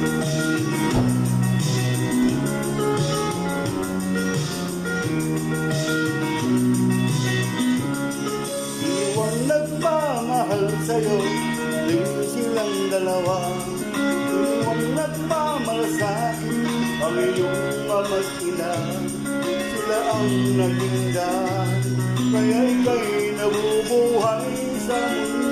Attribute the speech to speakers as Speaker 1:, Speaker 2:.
Speaker 1: Iwang nagmamahal sa'yo, din silang dalawa. Iwang nagmamalasakit, ang iyong ama't ina. Sila ang naging dahan, kaya ika'y nabubuhay sa mundo.